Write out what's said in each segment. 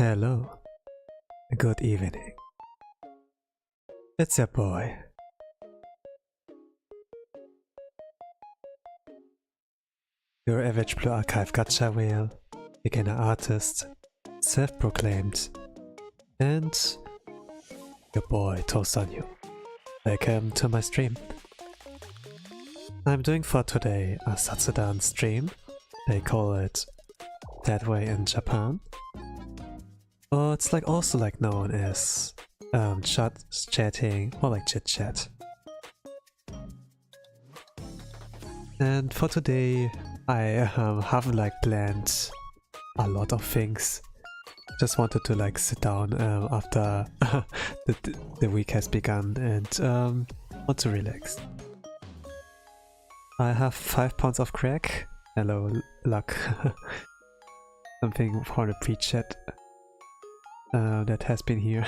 Hello, good evening. It's your boy. Your average Blue Archive gacha whale, beginner artist, self-proclaimed, and your boy Toast on You. Welcome to my stream. I'm doing for today a Zatsudan stream. They call it that way in Japan. Or it's like also like known as chatting, or like chit chat. And for today, I haven't like planned a lot of things. Just wanted to like sit down after the week has begun and want to relax. I have 5 pounds of crack. Hello, luck. Something for the pre-chat that has been here.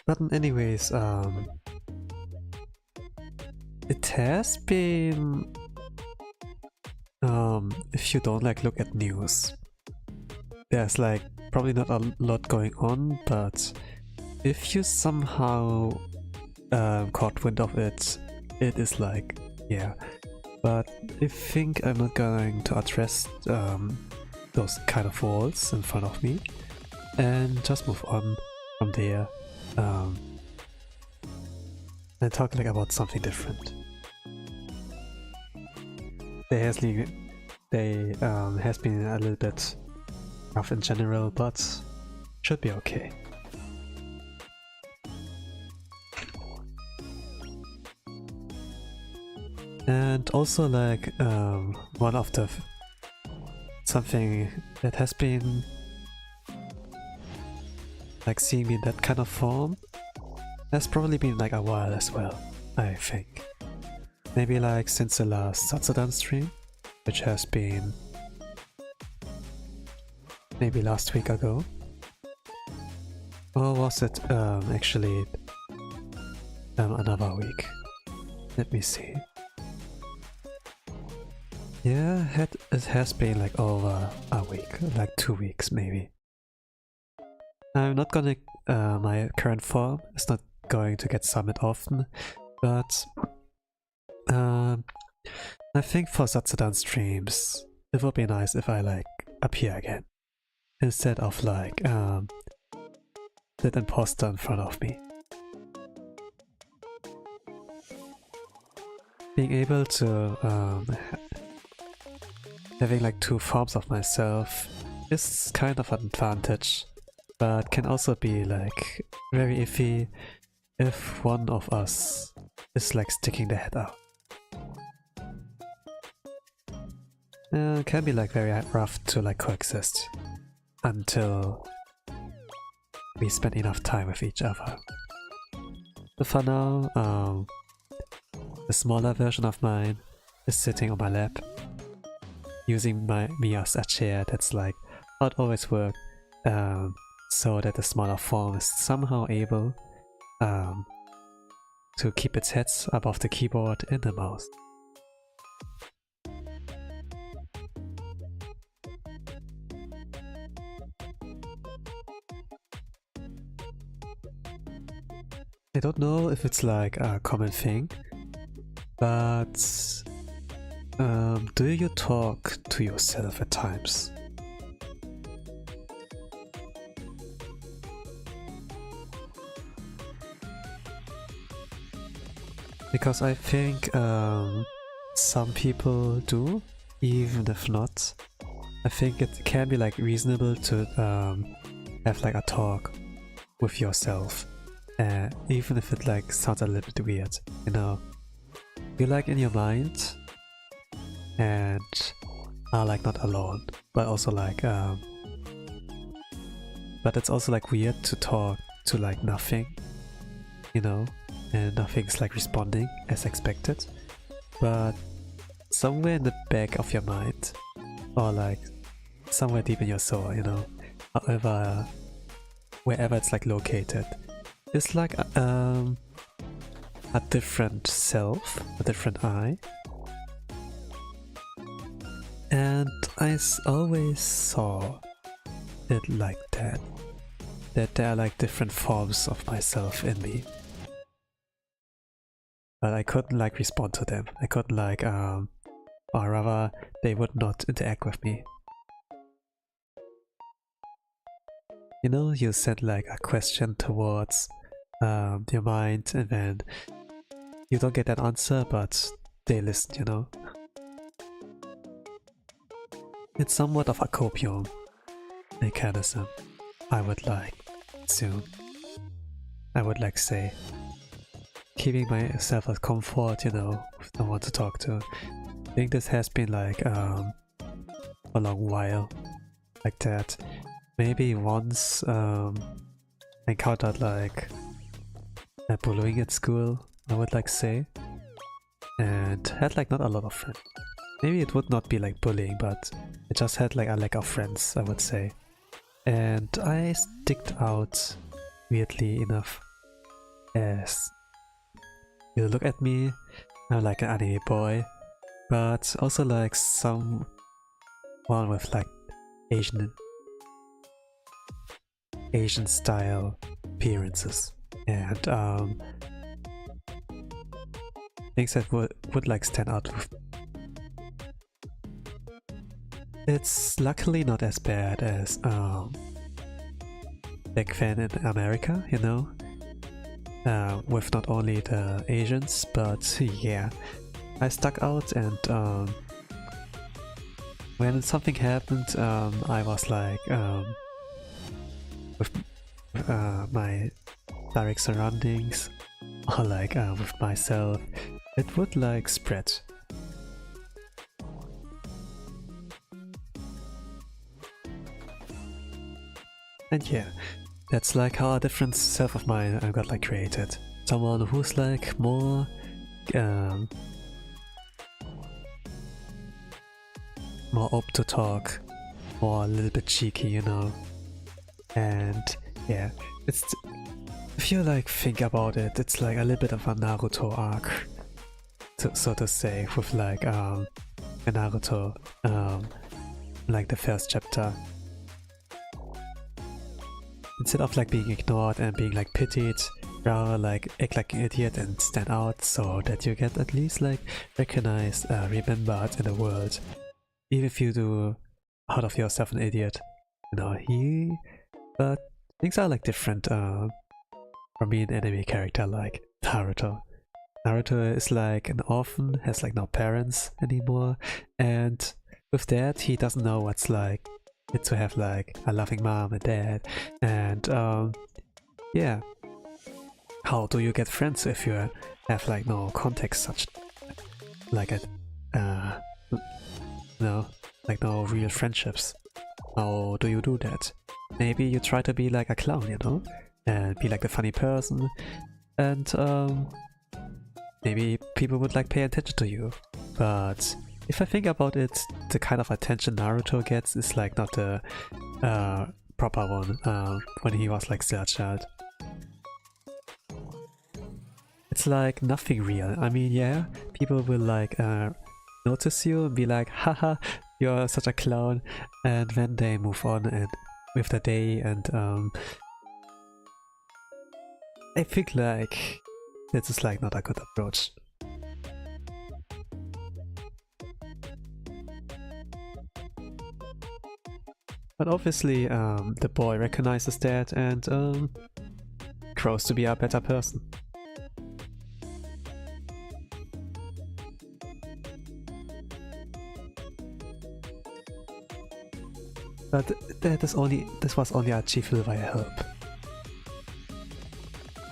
But anyways, it has been, if you don't like look at news, there's like probably not a lot going on, but if you somehow caught wind of it, it is like, yeah. But I think I'm not going to address those kind of walls in front of me and just move on from there and talk like about something different. There has been a little bit rough in general, but should be okay. And also like one of the something that has been like seeing me in that kind of form has probably been like a while as well, I think. Maybe like since the last Zatsudan stream, which has been maybe last week ago. Or was it actually another week? Let me see. Yeah, it has been like over a week, like 2 weeks maybe. I'm not gonna, my current form is not going to get summoned often, but I think for Zatsudan streams, it would be nice if I like appear again, instead of like that imposter in front of me. Being able to having like two forms of myself is kind of an advantage, but can also be like very iffy if one of us is like sticking the head out. It can be like very rough to like coexist until we spend enough time with each other. But for now, the smaller version of mine is sitting on my lap, using me as a chair that's like not always work, so that the smaller form is somehow able to keep its head above the keyboard and the mouse. I don't know if it's like a common thing, but do you talk to yourself at times? Because I think some people do, even if not. I think it can be like reasonable to have like a talk with yourself, even if it like sounds a little bit weird, you know. You're like in your mind and are like not alone, but also like but it's also like weird to talk to like nothing, you know, and nothing's like responding as expected. But somewhere in the back of your mind, or like somewhere deep in your soul, you know, however, wherever it's like located, it's like a different self, a different I. And I always saw it like that there are like different forms of myself in me. But I couldn't like respond to them. I couldn't like, or rather, they would not interact with me. You know, you send like a question towards your mind, and then you don't get that answer, but they listen, you know? It's somewhat of a copium mechanism, I would like assume. I would like say. Keeping myself at comfort, you know, with no one to talk to. I think this has been like a long while like that. Maybe once I encountered like bullying at school, I would like say, and had like not a lot of friends. Maybe it would not be like bullying, but I just had like a lack of friends, I would say. And I sticked out, weirdly enough, as you look at me, I'm like an anime boy, but also like someone with like Asian style appearances and things that would like stand out with. It's luckily not as bad as back then in America, you know, with not only the Asians, but yeah, I stuck out, and when something happened, I was like, with my direct surroundings, or like with myself, it would like spread. And yeah, that's like how a different self of mine I got like created. Someone who's like more more open to talk, more a little bit cheeky, you know. And yeah, it's, if you like think about it, it's like a little bit of a Naruto arc, so to say, with like a Naruto, like the first chapter. Instead of like being ignored and being like pitied, rather like act like an idiot and stand out, so that you get at least like recognized, remembered in the world. Even if you do out of yourself an idiot, you know, but things are like different from being an anime character like Naruto. Naruto is like an orphan, has like no parents anymore, and with that he doesn't know what's like it to have like a loving mom and dad, and yeah, how do you get friends if you have like no context, such like a no, like no real friendships? How do you do that? Maybe you try to be like a clown, you know, and be like the funny person, and maybe people would like pay attention to you. But if I think about it, the kind of attention Naruto gets is like not the proper one when he was like still a child. It's like nothing real. I mean, yeah, people will like notice you and be like, haha, you're such a clown, and then they move on and with the day, and I think like this is like not a good approach. But obviously the boy recognizes that and grows to be a better person. But this was only achievable via help.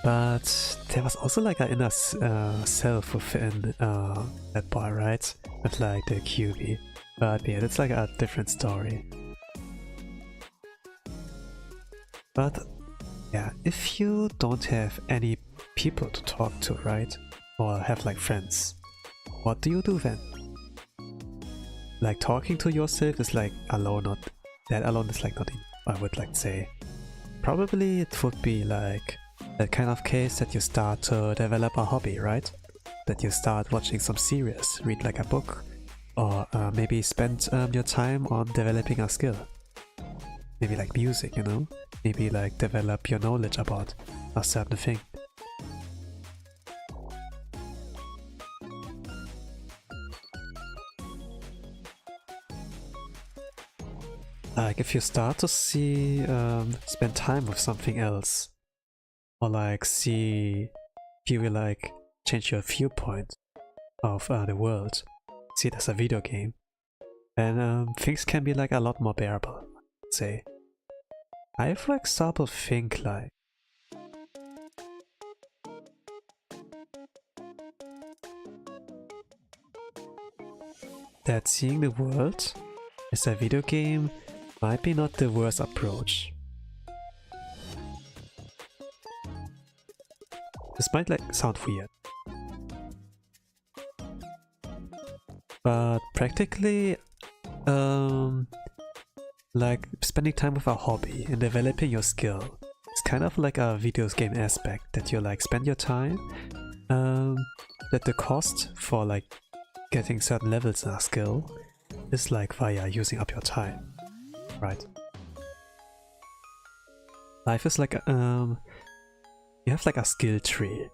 But there was also like an inner self within that boy, right? With like the QB. But yeah, that's like a different story. But yeah, if you don't have any people to talk to, right? Or have like friends, what do you do then? Like talking to yourself is like alone, not that alone is like not enough, I would like to say. Probably it would be like that kind of case that you start to develop a hobby, right? That you start watching some series, read like a book, or maybe spend your time on developing a skill. Maybe like music, you know? Maybe like develop your knowledge about a certain thing. Like if you start to see, spend time with something else, or like see if you will like change your viewpoint of the world, see it as a video game, then things can be like a lot more bearable, I'd say. I for example think like that seeing the world as a video game might be not the worst approach. This might like sound weird, but practically like spending time with a hobby and developing your skill is kind of like a video game aspect, that you like spend your time, that the cost for like getting certain levels in a skill is like via using up your time, right? Life is like you have like a skill tree.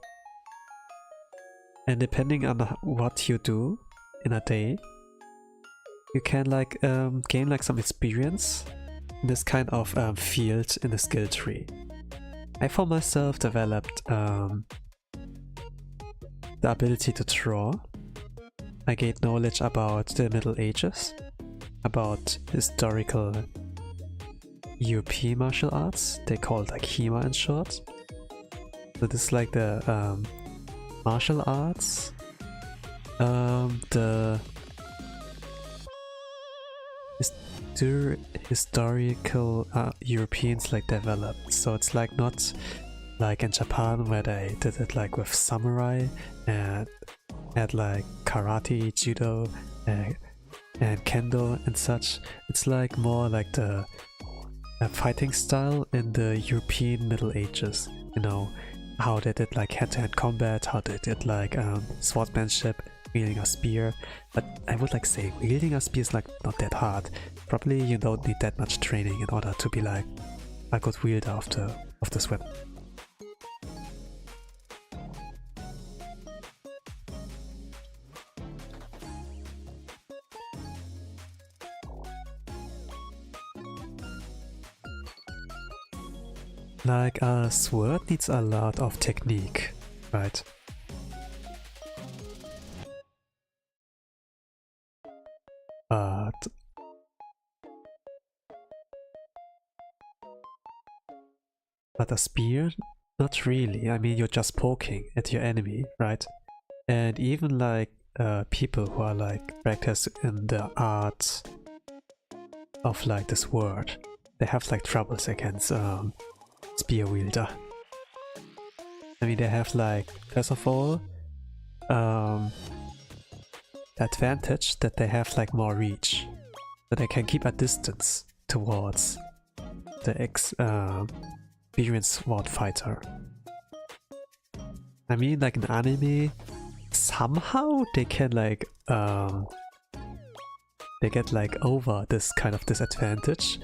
And depending on what you do in a day, you can like gain like some experience in this kind of field in the skill tree. I for myself developed the ability to draw. I gained knowledge about the Middle Ages, about historical European martial arts. They call it like HEMA in short. So this is like the martial arts, the historical Europeans like developed. So it's like not like in Japan where they did it like with samurai and had like karate, judo, and kendo and such. It's like more like the fighting style in the European Middle Ages. You know, how they did like hand-to-hand combat, how they did like swordsmanship, wielding a spear. But I would like say wielding a spear is like not that hard. Probably you don't need that much training in order to be like a good wielder of this weapon. Like a sword needs a lot of technique, right? But a spear? Not really. I mean, you're just poking at your enemy, right? And even like people who are like practice in the art of like the sword, they have like troubles against spear wielder. I mean, they have like, first of all, the advantage that they have like more reach, so they can keep a distance towards the experienced sword fighter. I mean, like in anime, somehow they can like they get like over this kind of disadvantage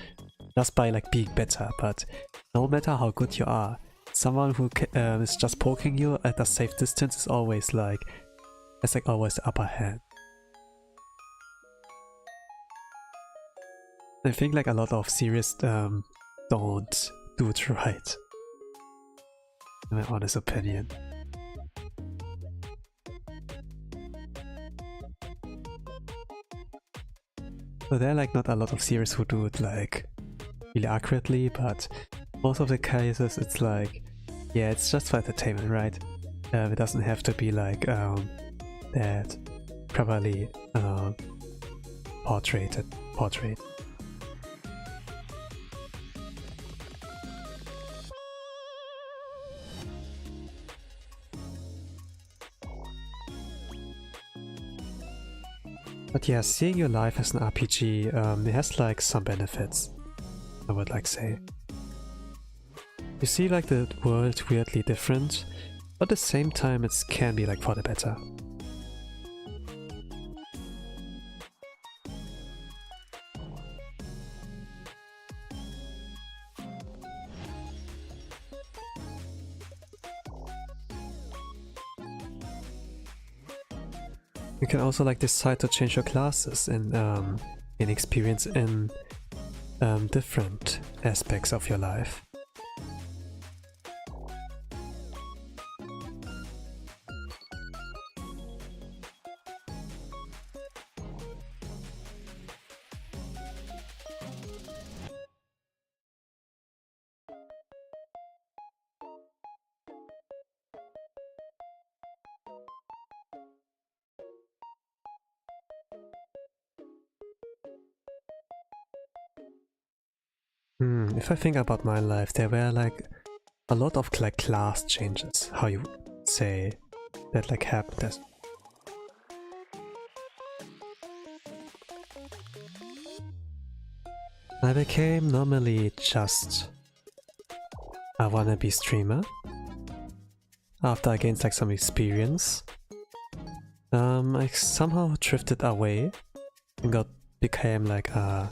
just by like being better. But no matter how good you are, someone who is just poking you at a safe distance is always like, it's like always the upper hand. I think like a lot of series don't do it right, in my honest opinion. So there are like not a lot of series who do it like really accurately, but most of the cases it's like, yeah, it's just for entertainment, right? It doesn't have to be like that properly portrayed. But yeah, seeing your life as an RPG, it has like some benefits, I would like say. You see like the world weirdly different, but at the same time it can be like for the better. You can also like decide to change your classes and gain experience in different aspects of your life. If I think about my life, there were like a lot of like class changes, how you say, that like happened. I became normally just a wannabe streamer. After I gained like some experience, I somehow drifted away and became like a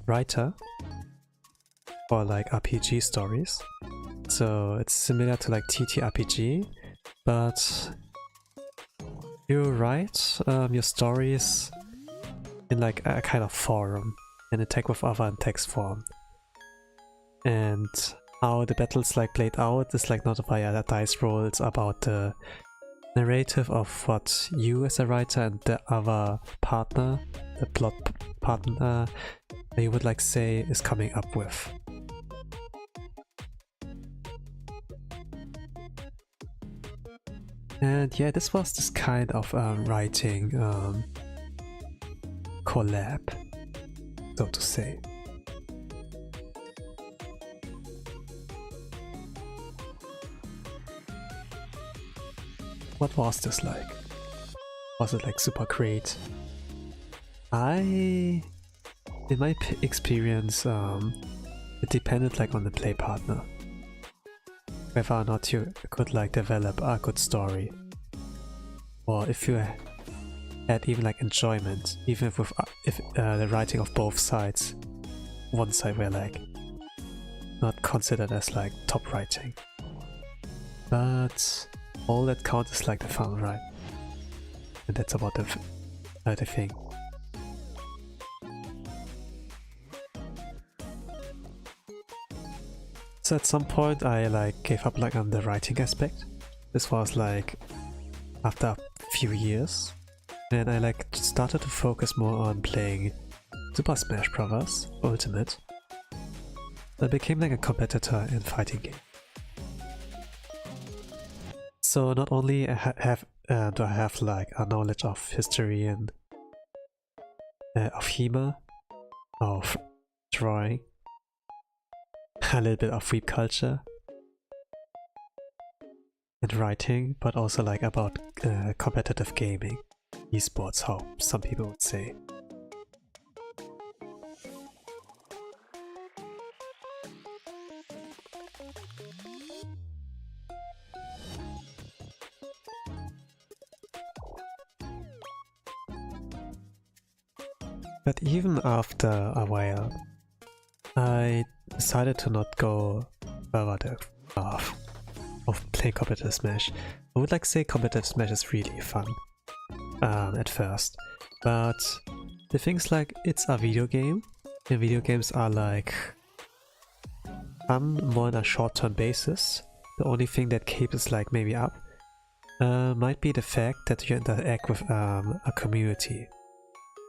writer for like RPG stories. So it's similar to like TTRPG, but you write your stories in like a kind of forum, and attack with other in text form. And how the battles like played out is like not via the dice roll, it's about the narrative of what you as a writer and the other partner, the plot partner, you would like say is coming up with. And yeah, this was this kind of writing collab, so to say. What was this like? Was it like super great? In my experience, it depended like on the play partner, whether or not you could like develop a good story, or if you had even like enjoyment, even if the writing of both sides, one side were like not considered as like top writing, but all that counts is like the fun, right? And that's about the thing. So at some point I like gave up like on the writing aspect. This was like after a few years, and I like started to focus more on playing Super Smash Bros. Ultimate. I became like a competitor in fighting game. So not only do I have like a knowledge of history and of HEMA, of drawing, a little bit of weeb culture and writing, but also like about competitive gaming, esports, how some people would say. But even after a while, I decided to not go further the path of playing competitive Smash. I would like to say competitive Smash is really fun at first, but the thing's like it's a video game, and video games are like fun more on a short-term basis. The only thing that keeps it like maybe up might be the fact that you interact with a community.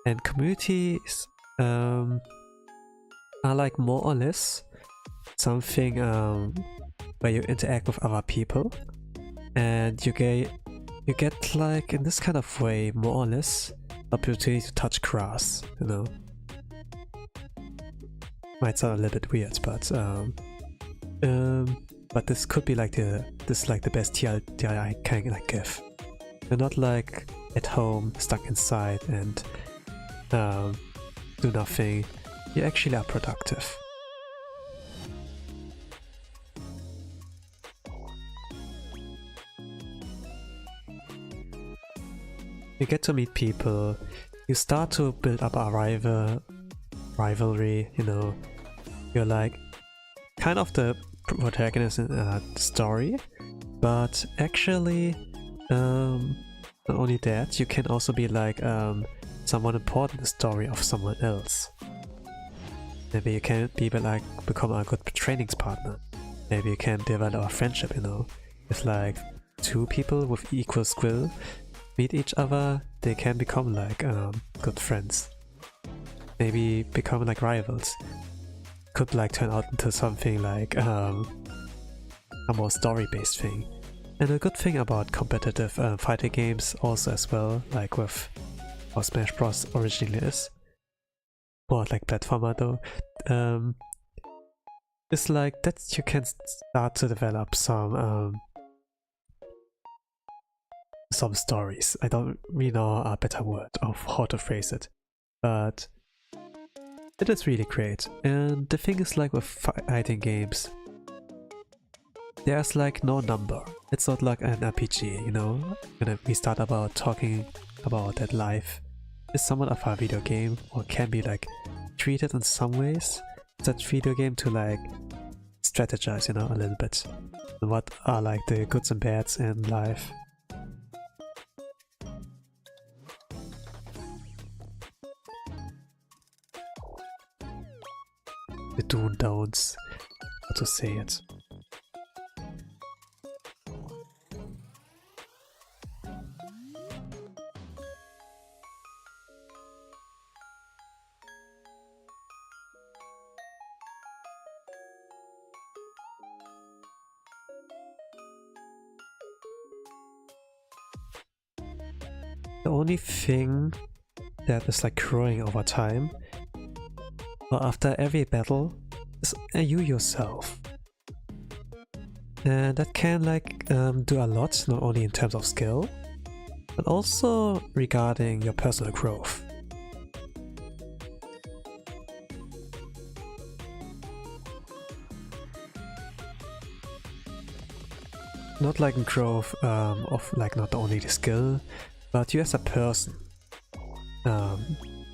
And communities are like more or less something where you interact with other people, and you get like in this kind of way more or less opportunity to touch grass, you know. Might sound a little bit weird, but this could be like the best TLDR I can like give. You're not like at home stuck inside and do nothing. You actually are productive. You get to meet people, you start to build up a rivalry, you know. You're like kind of the protagonist in a story, but actually not only that, you can also be like someone important in the story of someone else. Maybe you can become a good training partner. Maybe you can develop a friendship, you know. If like two people with equal skill meet each other, they can become like good friends. Maybe become like rivals. Could like turn out into something like a more story-based thing. And a good thing about competitive fighting games also as well, like with how Smash Bros originally is, or like platformer though, it's like that you can start to develop some stories. I don't really know a better word of how to phrase it, but it is really great. And the thing is, like with fighting games, there's like no number. It's not like an RPG, you know. When we start about talking about that life is somewhat of a video game, or can be like treated in some ways that video game to like strategize, you know, a little bit. What are like the goods and bads in life. The do and don'ts, how to say it. The only thing that is like growing over time, or after every battle, is you yourself. And that can like do a lot, not only in terms of skill, but also regarding your personal growth. Not like growth of like not only the skill, but you as a person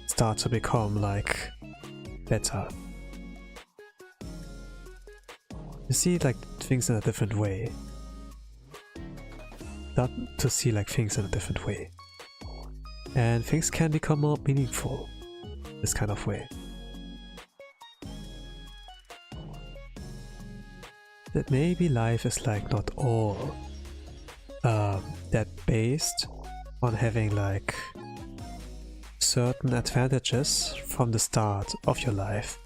start to become like better. You see like things in a different way. Start to see like things in a different way. And things can become more meaningful this kind of way. That maybe life is like not all that based on having like certain advantages from the start of your life.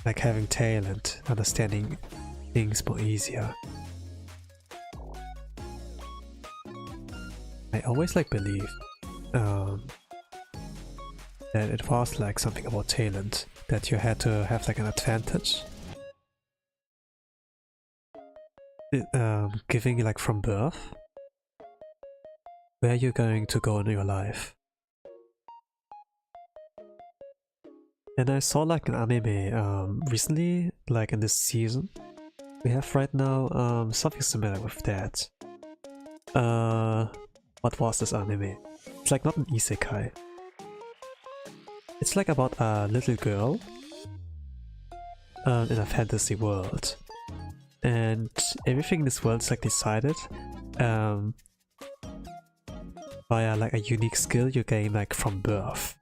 Like having talent, understanding things more easier. I always like believe that it was like something about talent, that you had to have like an advantage. Giving like from birth, where you're going to go in your life. And I saw like an anime recently, like in this season. We have right now something similar with that. What was this anime? It's like not an isekai. It's like about a little girl in a fantasy world. And everything in this world is like decided via like a unique skill you gain like from birth.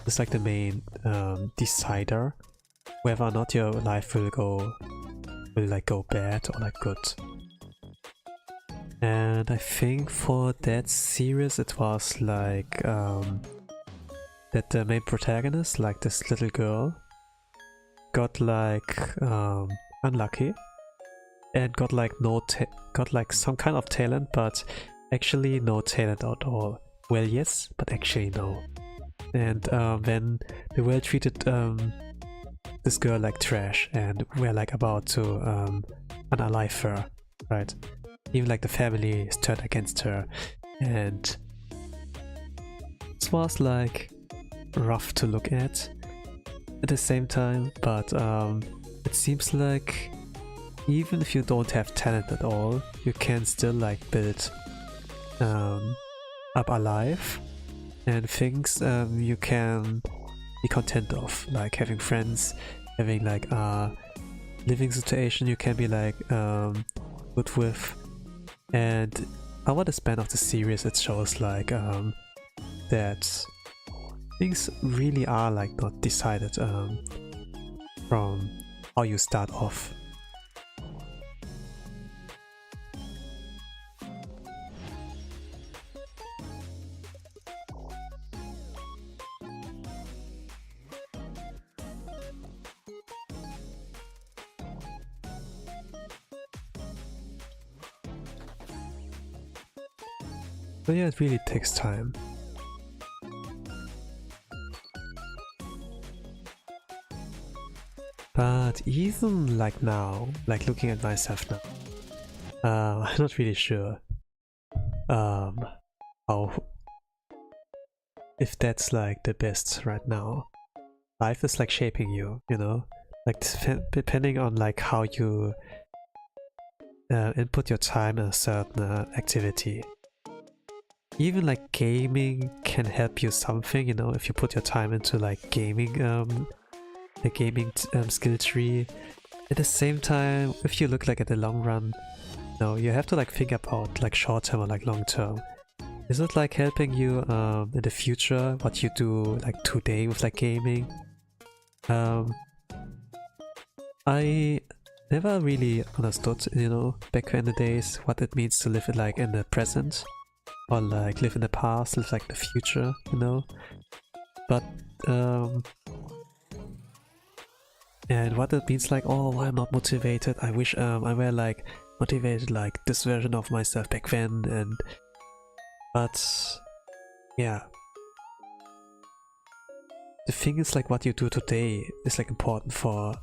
It's like the main decider whether or not your life will go bad or like good. And I think for that series it was like that the main protagonist, like this little girl, got like unlucky and got like some kind of talent, but actually no talent at all. Well, yes, but actually no. And when the world treated this girl like trash and we're like about to unalive her, right? Even like the family is turned against her, and this was like rough to look at the same time, but it seems like even if you don't have talent at all, you can still like build up a life and things you can be content of, like having friends, having like a living situation you can be like good with. And over the span of the series it shows like that things really are like not decided from how you start off. So yeah, it really takes time. But even like now, like looking at myself now, I'm not really sure how, if that's like the best right now. Life is like shaping you, you know, like depending on like how you input your time in a certain activity. even like gaming can help you something, you know, if you put your time into like gaming, the gaming skill tree. At the same time, if you look like at the long run, no, you have to like think about like short term or like long term. Is it like helping you in the future, what you do like today with like gaming? I never really understood, you know, back in the days, what it means to live like in the present, or like live in the past, live like the future, you know. But and what it means like, oh, I'm not motivated. I wish I were like motivated like this version of myself back then, and but yeah. The thing is like what you do today is like important for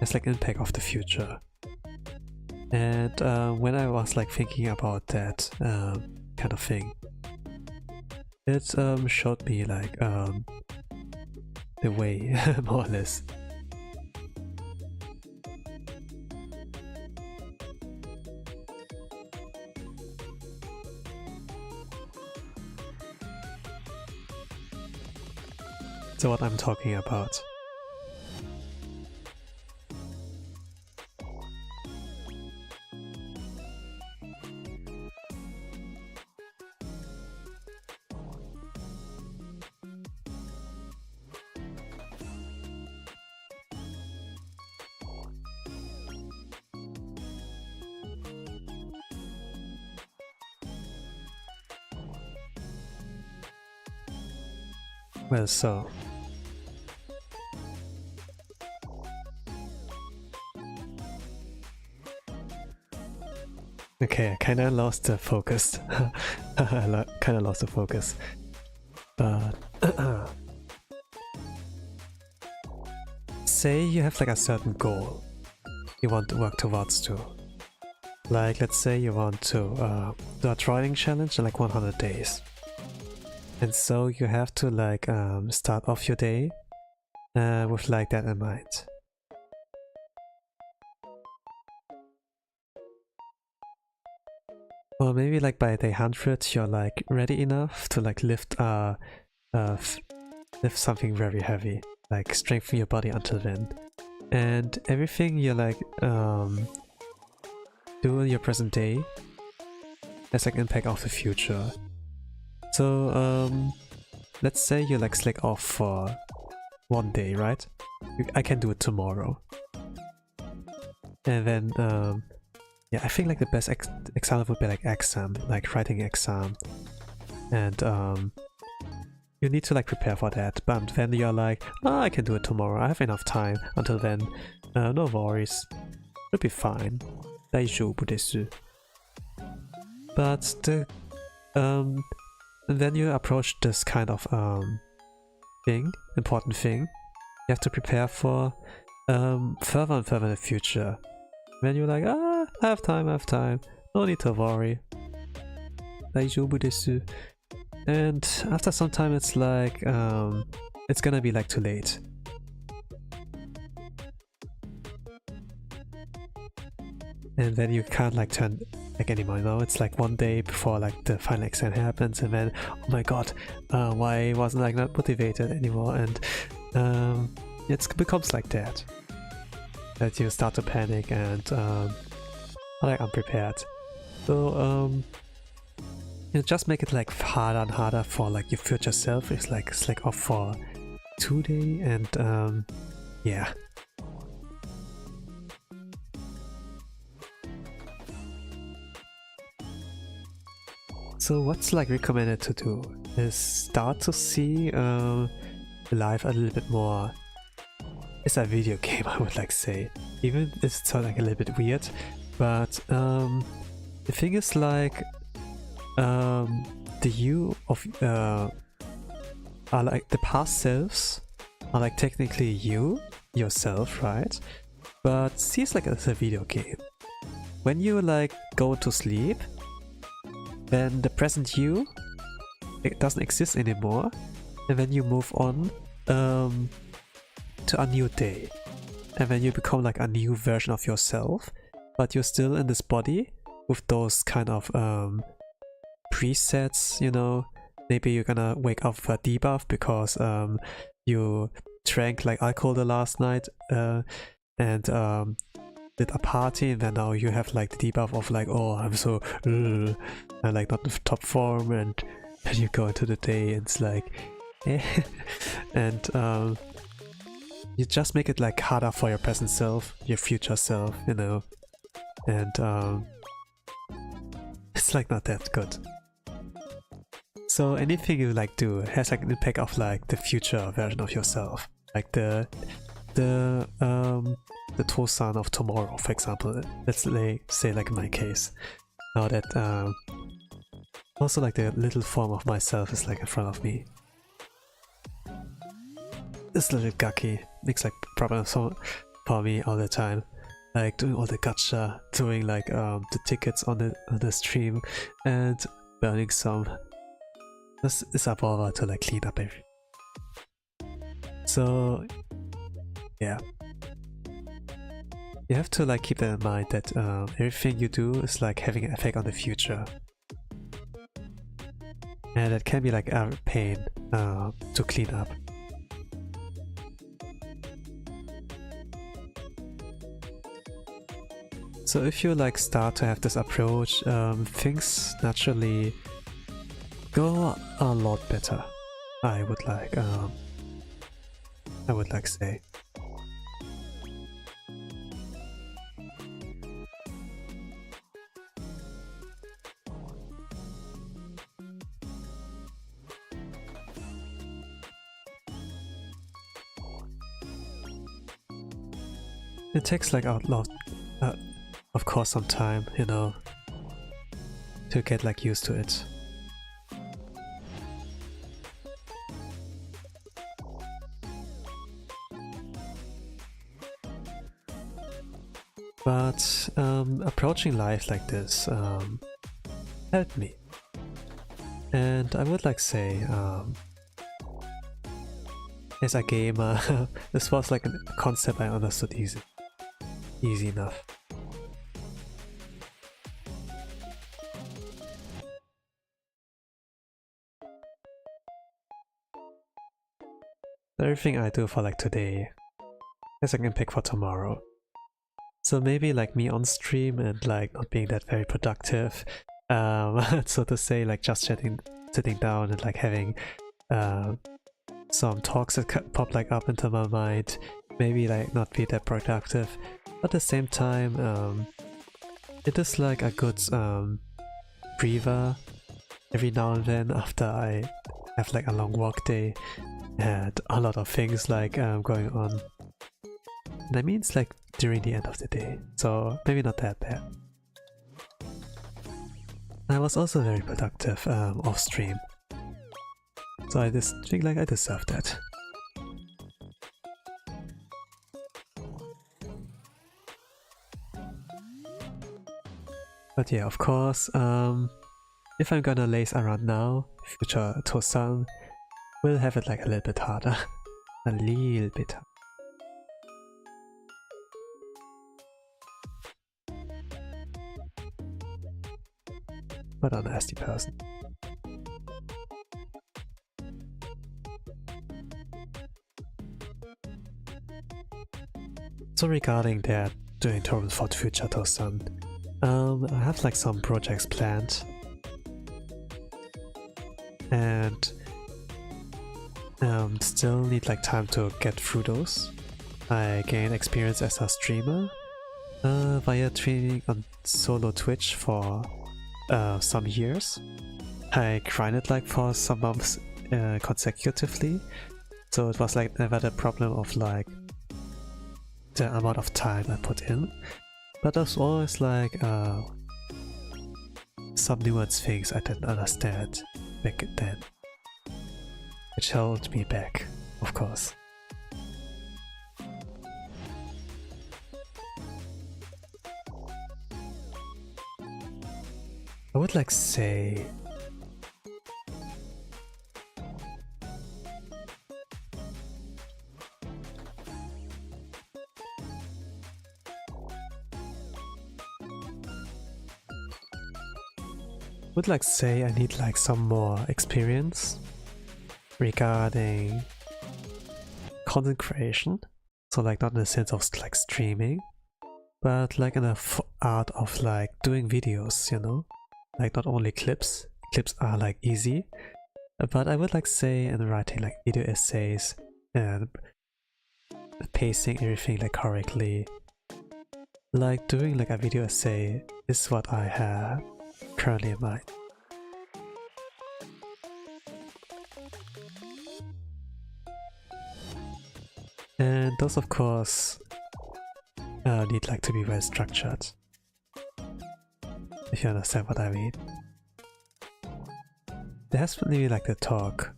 has like impact of the future. And when I was like thinking about that kind of thing, it showed me like the way, more or less. So what I'm talking about. Well, so okay, I kinda lost the focus. I kinda lost the focus. But say you have like a certain goal you want to work towards to. Like, let's say you want to do a training challenge in like 100 days. And so you have to like start off your day with like that in mind. Or maybe like by day 100 you're like ready enough to like lift something very heavy, like strengthen your body until then. And everything you like do in your present day has like impact of the future. So let's say you like slack off for one day, right? I can do it tomorrow. And then yeah, I think like the best example would be like exam, like writing exam. And you need to like prepare for that, but then you're like, oh, I can do it tomorrow, I have enough time. Until then, no worries, it'll be fine. 大丈夫です. But the then you approach this kind of important thing, you have to prepare for further and further in the future. Then you're like, ah, I have time, no need to worry. 大丈夫です. And after some time it's like, it's gonna be like too late. And then you can't like turn back anymore, you know? It's like one day before like the final exam happens, and then, oh my god, why wasn't I not motivated anymore? And it becomes like that. That you start to panic and like unprepared. So you just make it like harder and harder for like your future self. It's like slack off for today, and yeah. So what's like recommended to do is start to see life a little bit more. It's a video game, I would like say. Even if it's like a little bit weird, but the thing is like the you of are like the past selves are like technically yourself, right? But see it's like as a video game. When you like go to sleep, then the present you, it doesn't exist anymore, and then you move on to a new day, and then you become like a new version of yourself, but you're still in this body with those kind of presets, you know. Maybe you're gonna wake up with a debuff because you drank like alcohol the last night and did a party, and then now you have like the debuff of like, oh, I'm so and like not in top form, and then you go into the day and it's like eh. And you just make it like harder for your present self, your future self, you know, and it's like not that good. So anything you like do has like an impact of like the future version of yourself, like the Tosan of tomorrow, for example. Let's say like in my case, now that also like the little form of myself is like in front of me. This little Gaki makes like problems for me all the time, like doing all the gacha, doing like the tickets on the stream, and burning some. This is a bother to like clean up everything. So yeah, you have to like keep that in mind, that everything you do is like having an effect on the future, and it can be like a pain to clean up. So if you like start to have this approach, things naturally go a lot better. I would like say. It takes like a lot, of course, some time, you know, to get like used to it. But approaching life like this helped me, and I would like say, as a gamer, this was like a concept I understood easy enough. Everything I do for like today has an impact for tomorrow. So maybe like me on stream and like not being that very productive, so to say, like just sitting down and like having some talks that pop like up into my mind, maybe like not be that productive. But at the same time, it is like a good breather every now and then after I have like a long work day and a lot of things like going on. And I mean, it's like during the end of the day, so maybe not that bad. I was also very productive off stream, so I just think like I deserve that. But yeah, of course, if I'm gonna laze around now, future Tosan will have it like a little bit harder. A little bit harder. But a nasty person. So regarding that, doing tutorials for future Tosan, I have like some projects planned, and still need like time to get through those. I gain experience as a streamer via training on solo Twitch for some years. I grinded like for some months consecutively, so it was like never the problem of like the amount of time I put in, but there's always like some nuanced things I didn't understand back then, which held me back, of course. I would like say would like say I need like some more experience regarding content creation. So like not in the sense of like streaming, but like in the art of like doing videos, you know? Like not only clips. Clips are like easy, but I would like say in writing like video essays and pacing everything like correctly. Like doing like a video essay is what I have currently in mind. And those of course need like to be well structured, if you understand what I mean. There has been maybe like the talk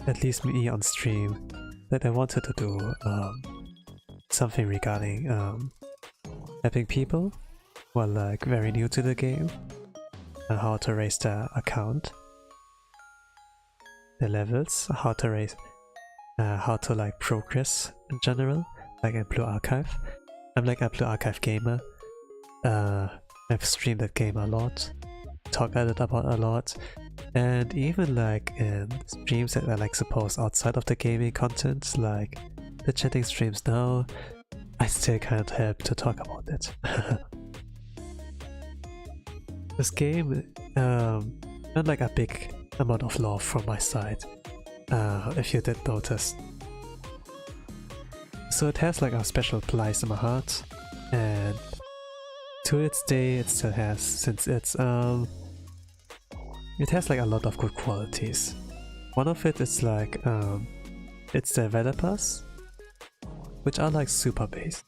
at least me on stream that I wanted to do something regarding helping people who are like very new to the game and how to raise their account, the levels, how to raise, how to like progress in general, like in Blue Archive. I'm like a Blue Archive gamer. I've streamed that game a lot, talked about it a lot, and even like in streams that are like supposed outside of the gaming content, like the chatting streams now, I still can't help to talk about it. This game not like a big amount of love from my side, if you did notice. So it has like a special place in my heart, and to its day it still has, since it has like a lot of good qualities. One of it is like its developers, which are like super based.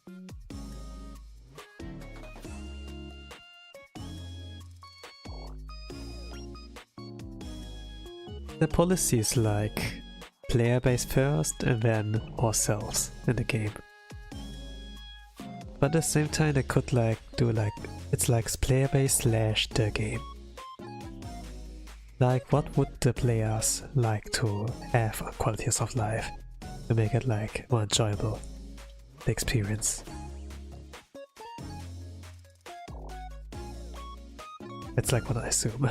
The policy is like player base first and then ourselves in the game. But at the same time they could like do like, it's like player base slash the game. Like what would the players like to have on qualities of life to make it like more enjoyable, the experience. It's like what I assume.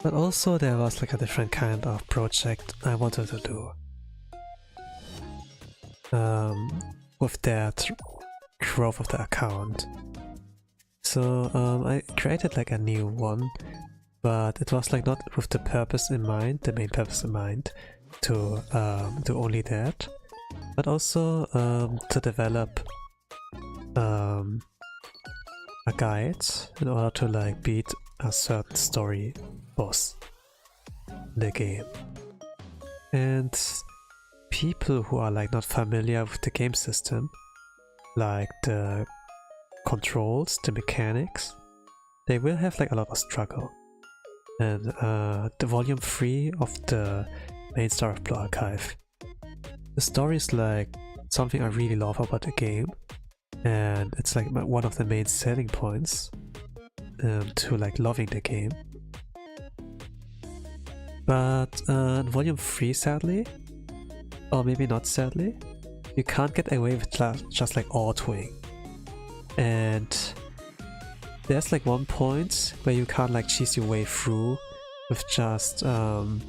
But also there was like a different kind of project I wanted to do. With that growth of the account. So I created like a new one, but it was like not with the purpose in mind, the main purpose in mind, to do only that, but also to develop a guide in order to like beat a certain story boss in the game. And people who are like not familiar with the game system, like the controls, the mechanics, they will have like a lot of struggle. And the volume 3 of the main story of Blue Archive, the story is like something I really love about the game, and it's like one of the main selling points to like loving the game. But in volume 3, sadly, or maybe not sadly, you can't get away with just like autoing. And there's like one point where you can't like cheese your way through with just doing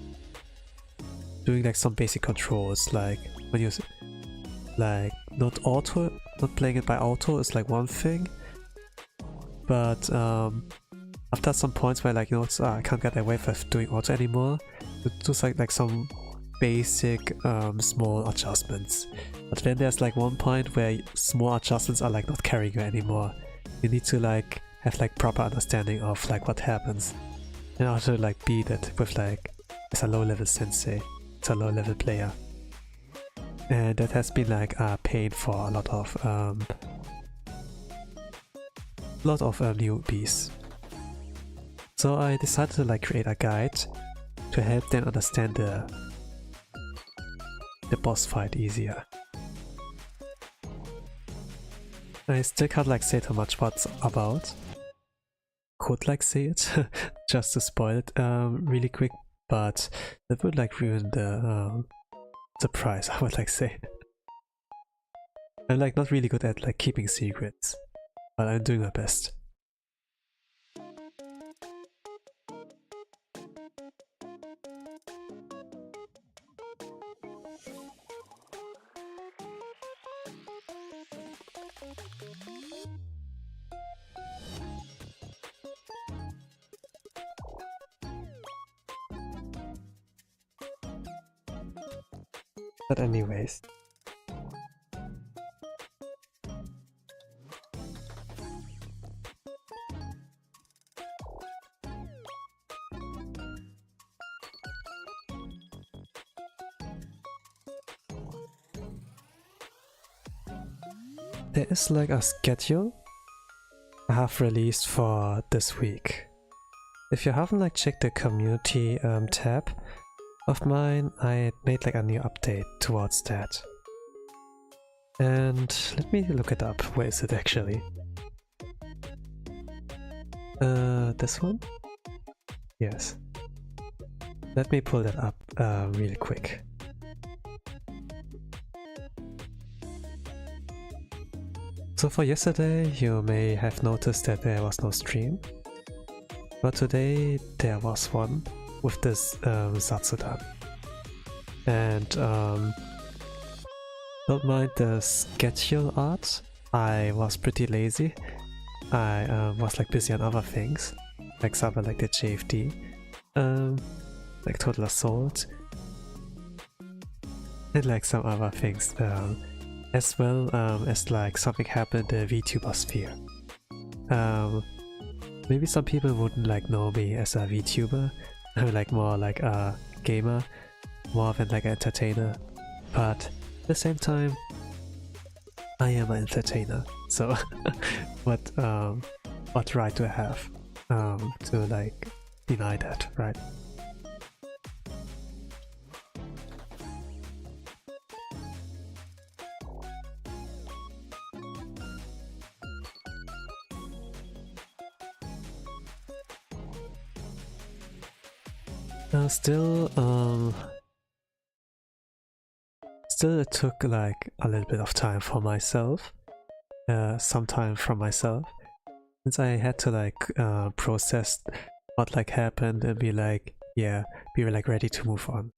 like some basic controls, like when you like not playing it by auto is like one thing, but after some points where like, you know, I can't get away with doing auto anymore, you do like some basic small adjustments. But then there's like one point where small adjustments are like not carrying you anymore. You need to like have like proper understanding of like what happens in order to like beat it with like, it's a low level sensei, it's a low level player. and that has been like a pain for a lot of newbies. So I decided to like create a guide to help them understand the boss fight easier. I still can't like say too much what's about. Could like say it just to spoil it really quick, but that would like ruin the surprise, I would like say. I'm like not really good at like keeping secrets, but I'm doing my best. But anyways, there is like a schedule I have released for this week. If you haven't like checked the community tab of mine, I made like a new update towards that. And let me look it up. Where is it actually? This one? Yes. Let me pull that up really quick. So for yesterday, you may have noticed that there was no stream, but today there was one with this Zatsudan. And don't mind the schedule art, I was pretty lazy. I was like busy on other things, for example like the JFD, like Total Assault, and like some other things, as well as like something happened in the VTuber sphere. Maybe some people wouldn't like know me as a VTuber. I'm like more like a gamer, more than like an entertainer, but at the same time I am an entertainer, so what right do I have to like deny that, right? Still it took like a little bit of time for myself, some time from myself, since I had to like process what like happened and be like, yeah, we were like ready to move on.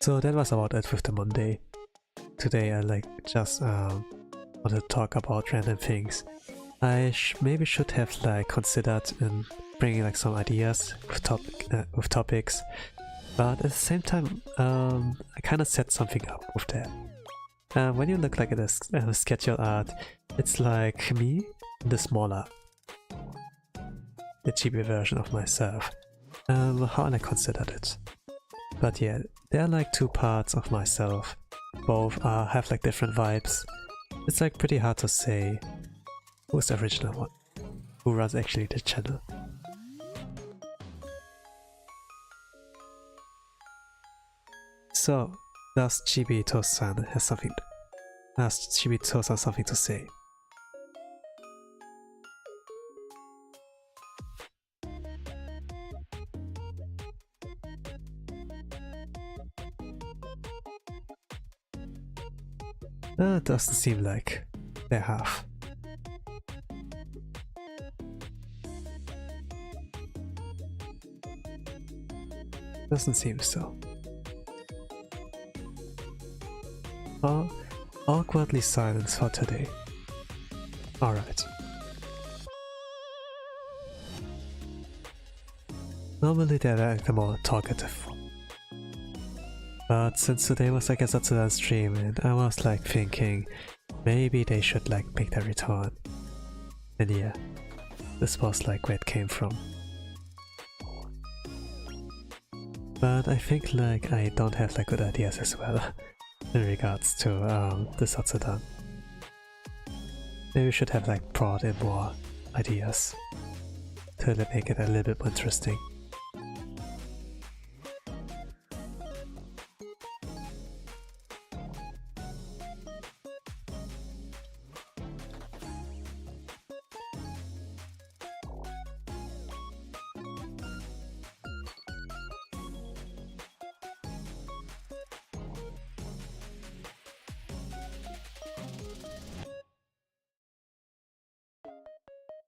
So that was about it with the Monday. Today I like just want to talk about random things. I maybe should have like considered in bringing like some ideas with topics, but at the same time I kind of set something up with that. When you look like at this schedule art, it's like me, the smaller, the chibi version of myself. How I considered it. But yeah, there are like two parts of myself. Both have like different vibes. It's like pretty hard to say who's the original one, who runs actually the channel. So, does Chibito-san have something? Has Chibito-san something to say? It doesn't seem like they have. Doesn't seem so. Awkwardly silence for today. Alright. Normally they're like the more talkative one. But since today was like a Zatsudan stream and I was like thinking maybe they should like make their return. And yeah, this was like where it came from. But I think like I don't have like good ideas as well. in regards to the Zatsudan. Maybe we should have like brought in more ideas to make it a little bit more interesting.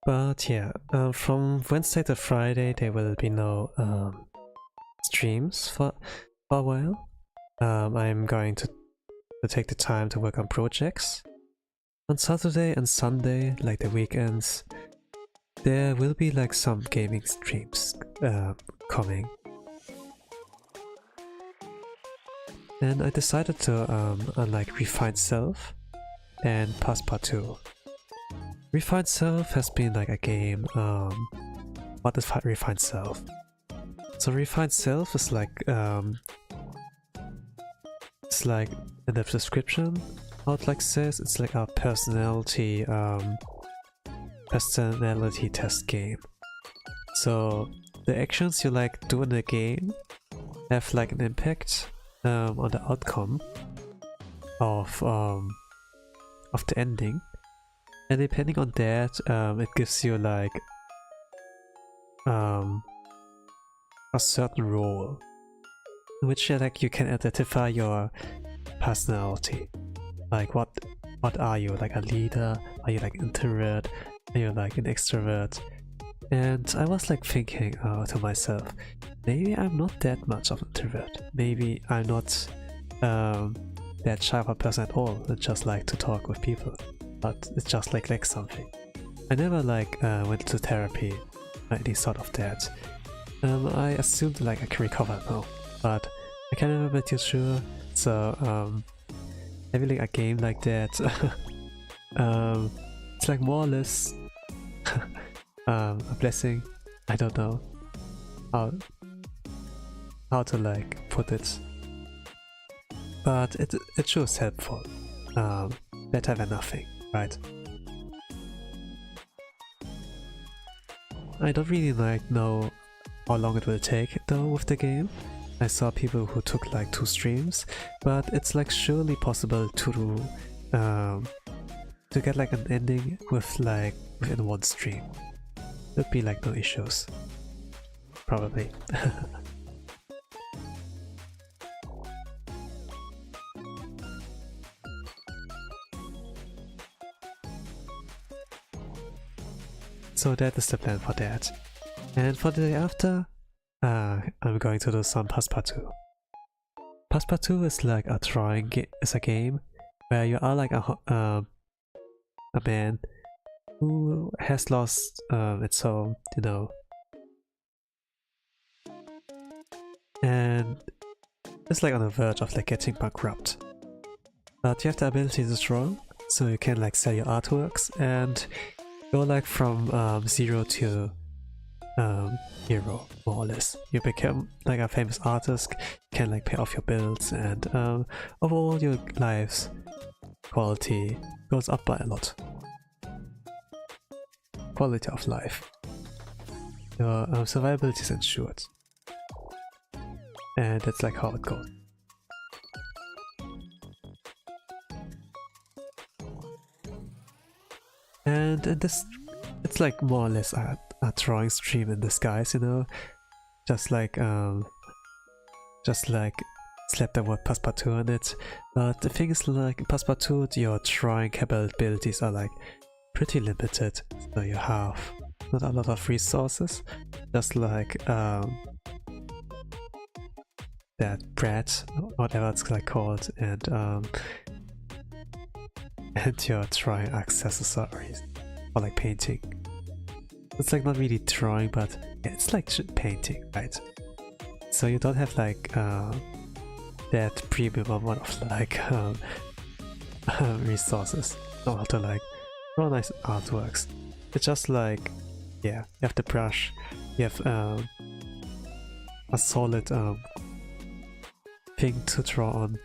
But yeah, from Wednesday to Friday there will be no streams for a while. I'm going to take the time to work on projects. On Saturday and Sunday, like the weekends, there will be like some gaming streams coming. And I decided to unlike Refined Self and Passepartout. Refined Self has been like a game. What is Refined Self? So Refined Self is like it's like in the description how it like says, it's like a personality test game. So the actions you like do in the game have like an impact on the outcome of the ending. And depending on that, it gives you like a certain role in which like you can identify your personality. Like what are you? Like a leader? Are you like introvert? Are you like an extrovert? And I was like thinking to myself, maybe I'm not that much of an introvert. Maybe I'm not that shy of a person at all. I just like to talk with people. But it's just like something. I never like went to therapy or any sort of that. I assumed like I can recover now, but I can't never be too sure. So having like a game like that, it's like more or less a blessing. I don't know how to like put it, but it sure is helpful. Better than nothing. Right. I don't really like know how long it will take though with the game. I saw people who took like 2 streams, but it's like surely possible to get like an ending with like within 1 stream. There'd be like no issues. Probably. So that is the plan for that. And for the day after, I'm going to do some Passepartout. Passepartout is like a drawing is a game where you are like a man who has lost its home, you know. And it's like on the verge of like getting bankrupt. But you have the ability to draw, so you can like sell your artworks and go like from 0 to hero, more or less. You become like a famous artist, can like pay off your bills, and overall your life's quality goes up by a lot. Quality of life. Your survivability is ensured. And that's like how it goes. And in this, it's like more or less a drawing stream in disguise, you know, just like slap the word Passepartout on it. But the thing is, like in Passepartout, your drawing capabilities are like pretty limited, so you have not a lot of resources, just like that bread, whatever it's like called, and your drawing accessories, or like painting. It's like not really drawing, but yeah, it's like painting, right? So you don't have like that premium amount of like resources in order to like draw nice artworks. It's just like, yeah, you have the brush, you have a solid thing to draw on,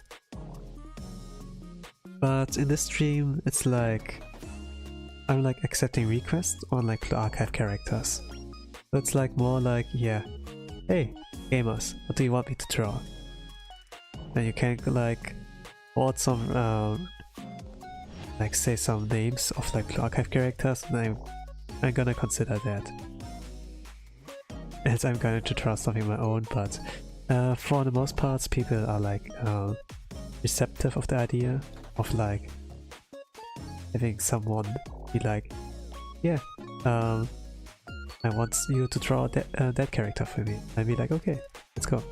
But in this stream, it's like I'm like accepting requests on like the archive characters. So it's like more like, yeah, hey gamers, what do you want me to draw? And you can like vote some like say some names of like the archive characters, and I'm gonna consider that. And I'm going to draw something of my own, but for the most part people are like receptive of the idea of like having someone be like, yeah, I want you to draw that character for me. I'd be like, okay, let's go.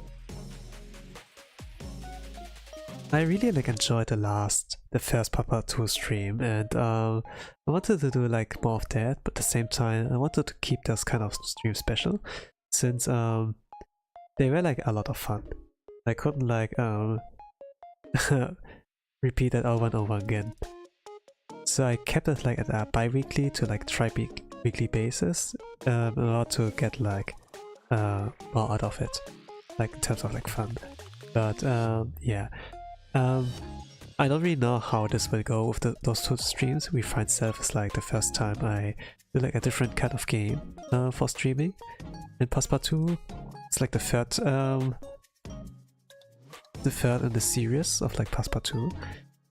I really like enjoyed the first Papa 2 stream, and I wanted to do like more of that, but at the same time I wanted to keep this kind of stream special, since they were like a lot of fun. I couldn't like repeat it over and over again. So I kept it like at a bi-weekly to like tri-weekly basis in order to get like more out of it, like in terms of like fun. But yeah, I don't really know how this will go with those two streams. We find Self is like the first time I do like a different kind of game for streaming. And Passepartout, it's like the third in the series of like Passepartout.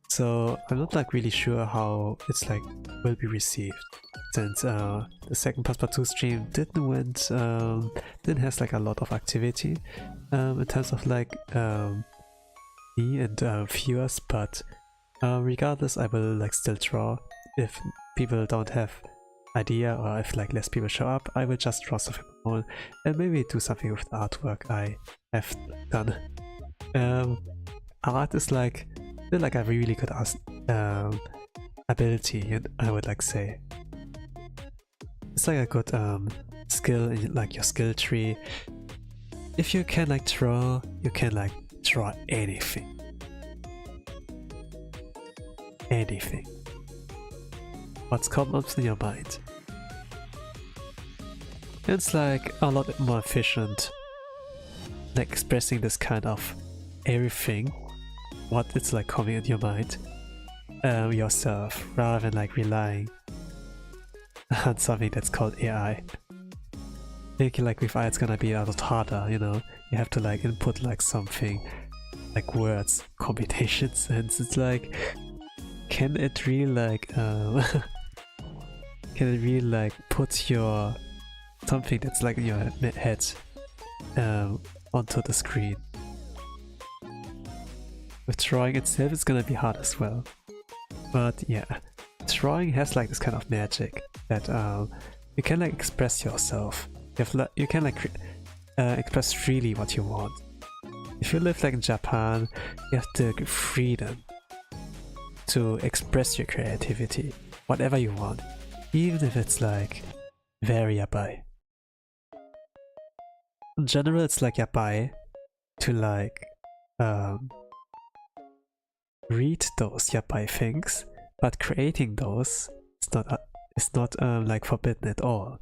So I'm not like really sure how it's like will be received, since the second Passepartout stream didn't have like a lot of activity in terms of like me and viewers. But regardless, I will like still draw. If people don't have idea, or if like less people show up, I will just draw something more and maybe do something with the artwork I have done. Art is like still like a really good ability, I would like say. It's like a good skill in like your skill tree. If you can like draw, you can like draw anything. Anything. What's come up in your mind. It's like a lot more efficient, like expressing this kind of everything, what it's like coming in your mind, yourself, rather than like relying on something that's called AI. Thinking like with AI it's gonna be a lot harder, you know, you have to like input like something, like words, combinations, and it's like, can it really like, can it really like put your, something that's like in your head onto the screen? With drawing itself it's gonna be hard as well. But yeah, drawing has like this kind of magic that you can like express yourself. You can like express freely what you want. If you live like in Japan, you have the freedom to express your creativity, whatever you want, even if it's like very yabai. In general, it's like yabai to like read those yabai things, but creating those is not like forbidden at all.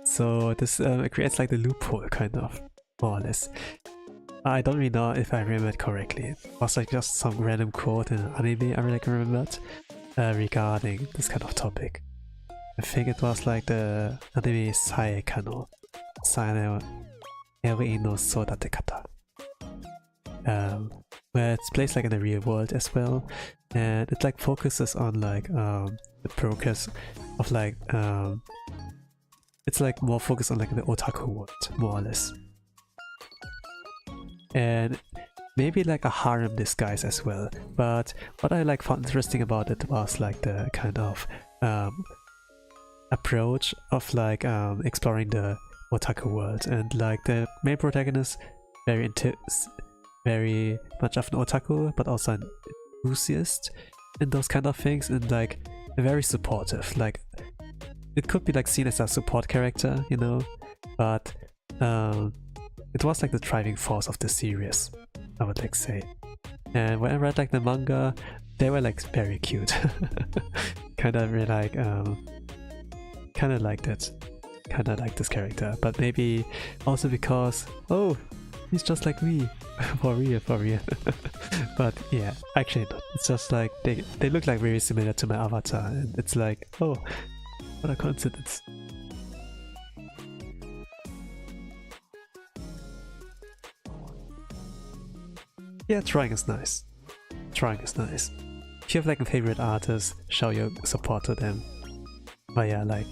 So this creates like the loophole, kind of, more or less. I don't really know if I remembered correctly. It was like just some random quote in an anime I like remembered regarding this kind of topic. I think it was like the anime Saekano Sae Erei no Sodatekata, where it's placed like in the real world as well, and it like focuses on like the progress of like it's like more focused on like the otaku world, more or less. And maybe like a harem disguise as well. But what I like found interesting about it was like the kind of approach of like exploring the otaku world, and like the main protagonist very much of an otaku, but also an enthusiast in those kind of things, and like very supportive. Like it could be like seen as a support character, you know, but it was like the driving force of the series, I would like say. And when I read like the manga, they were like very cute. Kind of really like kind of liked it. Kind of like this character, but maybe also because, oh, He's just like me. For real, for real. But yeah, actually not. It's just like they look like very similar to my avatar, and it's like, oh, what a coincidence. Yeah, trying is nice. Trying is nice. If you have like a favorite artist, show your support to them. But yeah, like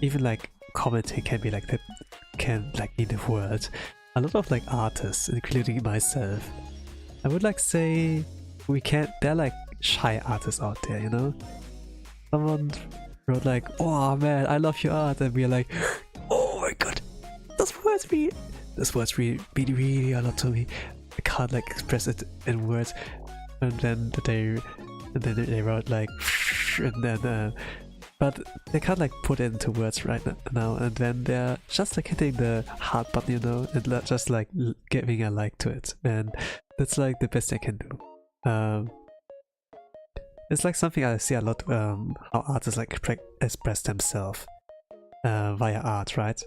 even like commenting can be like that, can like mean the word. A lot of like artists, including myself, I would like say we can't. They're like shy artists out there, you know. Someone wrote like, "Oh man, I love your art," and we're like, "Oh my god, those words mean really a lot to me. I can't like express it in words." And then they wrote like, and then but they can't like put it into words right now, and then they're just like hitting the heart button, you know, and just like giving a like to it, and that's like the best I can do. It's like something I see a lot, how artists like express themselves via art, right?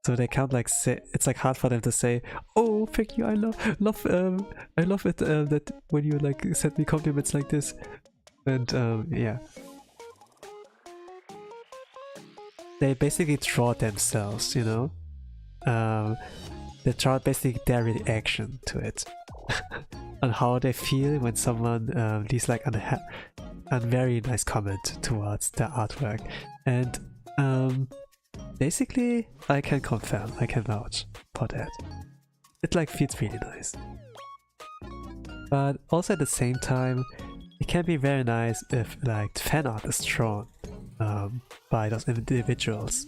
So they can't like say, it's like hard for them to say, "Oh, thank you, I love it that when you like send me compliments like this," and yeah. They basically draw themselves, you know? They draw basically their reaction to it. On how they feel when someone leaves like a very nice comment towards their artwork. And basically, I can confirm, I can vouch for that. It like feels really nice. But also at the same time, it can be very nice if like fan art is drawn by those individuals.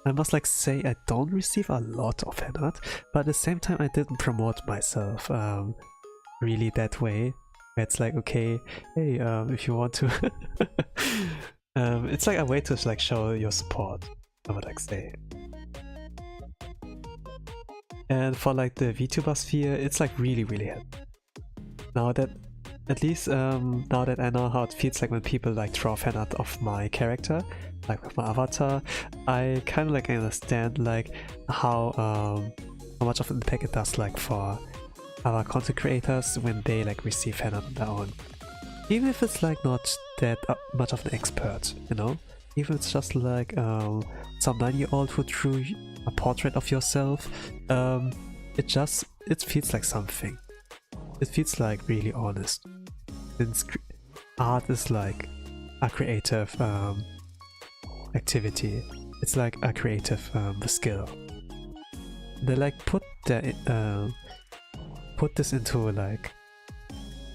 I must like say I don't receive a lot of fan art, but at the same time I didn't promote myself really that way. It's like, okay, hey, if you want to it's like a way to like show your support, I would like say. And for like the VTuber sphere, it's like really helpful. Now that at least now that I know how it feels like when people like draw fan art of my character, like with my avatar, I kind of like understand like how much of an impact it does like for other content creators when they like receive fan art on their own. Even if it's like not that much of an expert, you know? Even if it's just like some 9-year-old who drew a portrait of yourself, it feels like something. It feels like really honest. Since art is like a creative activity, it's like a creative skill. They like put this into like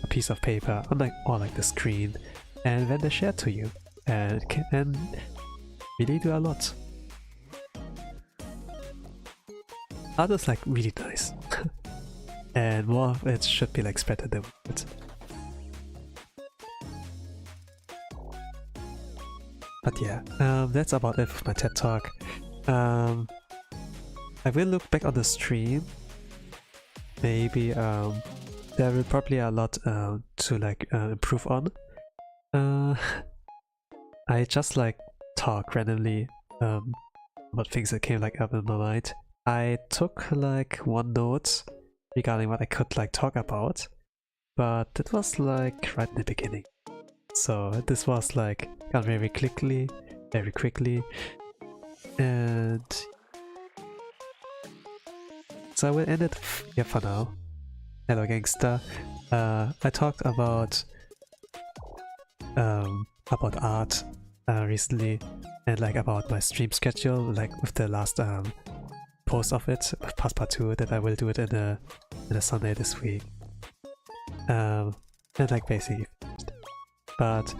a piece of paper on like or like the screen, and then they share it to you, and it can really do a lot. Art is like really nice. And more of it should be like spread than it. But yeah, that's about it with my TED Talk. I will look back on the stream. Maybe there will probably a lot to like improve on. I just like talk randomly about things that came like up in my mind. I took like one note regarding what I could like talk about, but it was like right in the beginning. So this was like done very quickly, and so I will end it here for now. Hello gangster. I talked about art recently, and like about my stream schedule, like with the last post of it, with part 2, that I will do it in a Sunday this week. And like basically, but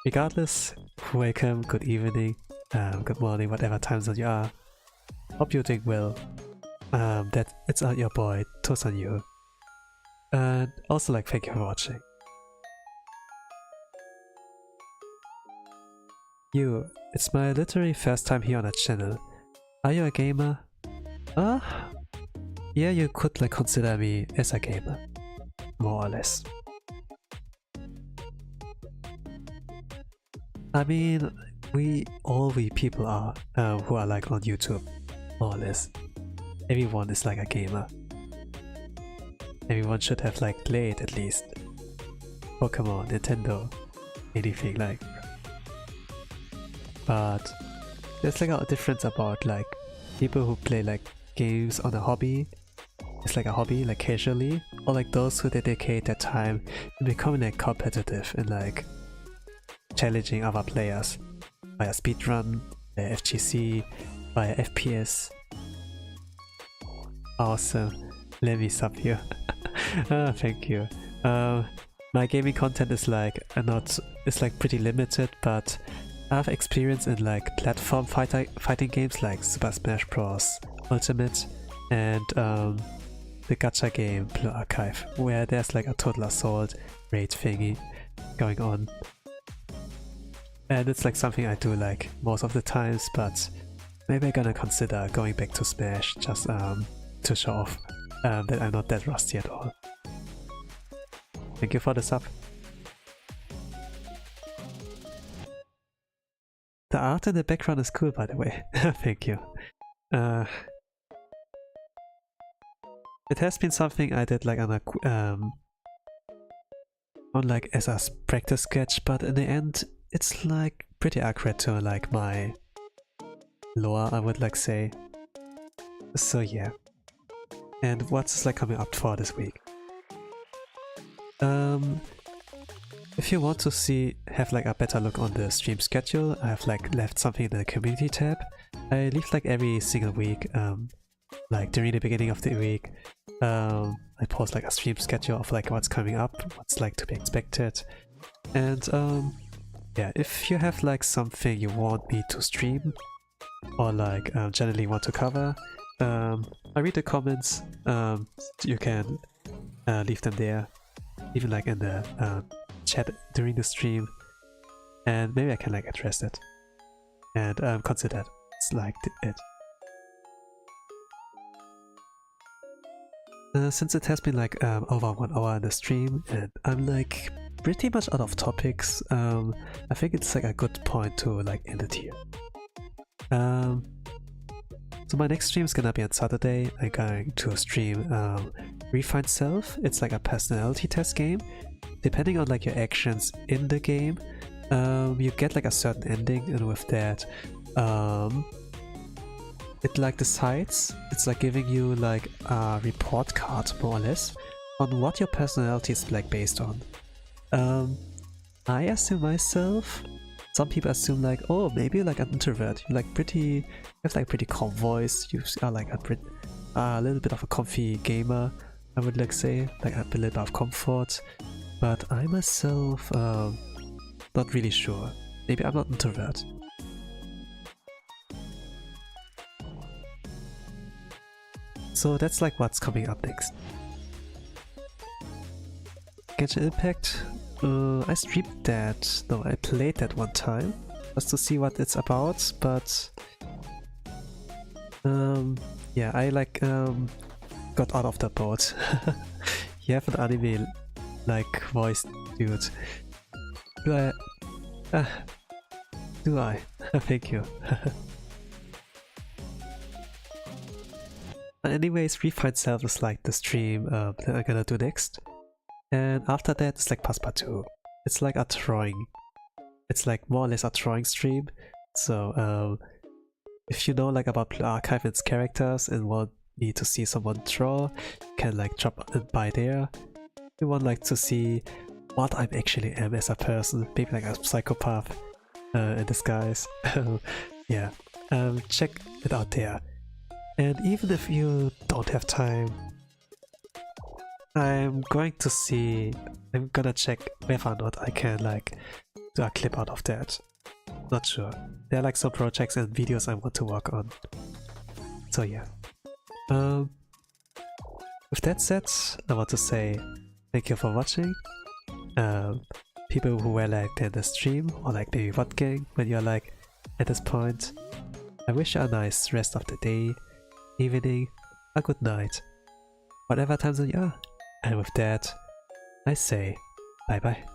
regardless, welcome, good evening, good morning, whatever time zone you are. Hope you're doing well. That it's your boy Toast on you, and also like thank you for watching. It's my literally first time here on the channel. Are you a gamer? Yeah, you could like consider me as a gamer, more or less. I mean, all we people are who are like on YouTube, more or less. Everyone is like a gamer. Everyone should have like played at least Pokemon, Nintendo, anything like. But there's like a difference about like people who play like games on a hobby. It's like a hobby, like casually, or like those who dedicate their time to becoming like competitive and like challenging other players via speedrun, via FGC, via FPS. Awesome. Let me sub you. Thank you. My gaming content is like it's like pretty limited, but I have experience in like platform fighting games like Super Smash Bros. Ultimate and the gacha game Blue Archive, where there's like a total assault raid thingy going on. And it's like something I do like most of the times, but maybe I'm gonna consider going back to Smash just to show off that I'm not that rusty at all. Thank you for the sub. The art in the background is cool, by the way. Thank you. It has been something I did like on a like as a practice sketch, but in the end it's like pretty accurate to like my lore, I would like say. So yeah. And what's like coming up for this week? If you want to have like a better look on the stream schedule, I have like left something in the community tab. I leave like every single week, like during the beginning of the week, I post like a stream schedule of like what's coming up, what's like to be expected. And yeah, if you have like something you want me to stream or like generally want to cover, I read the comments. You can leave them there, even like in the chat during the stream, and maybe I can like address it and consider it's like it. Since it has been like over 1 hour in the stream and I'm like pretty much out of topics, I think it's like a good point to like end it here. So my next stream is gonna be on Saturday. I'm going to stream Refined Self. It's like a personality test game. Depending on like your actions in the game, you get like a certain ending, and with that, it like decides, it's like giving you like a report card more or less on what your personality is like based on. I assume myself, some people assume like, oh, maybe you're like an introvert, you have like pretty calm voice, you are like a little bit of a comfy gamer, I would like say, like a little bit of comfort. But I myself, not really sure. Maybe I'm not an introvert. So that's like what's coming up next. Genshin Impact, I streamed that, no, I played that one time, just to see what it's about, but yeah, I like got out of the boat. You have an anime like voice, dude. Do I? Thank you. Anyways, Refined Self is like the stream that I'm gonna do next. And after that, it's like Passepartout. It's like a drawing. It's like more or less a drawing stream. So if you know like about Blue Archive and its characters and want me to see someone draw, you can like drop by there. If you want like to see what I actually am as a person, maybe like a psychopath in disguise. Yeah, check it out there. And even if you don't have time, I'm gonna check whether or not I can like do a clip out of that. Not sure. There are like some projects and videos I want to work on. So yeah. With that said, I want to say thank you for watching. People who were like in the stream or like maybe what gang when you're like at this point, I wish you a nice rest of the day, evening, a good night, whatever time zone you are. And with that, I say bye bye.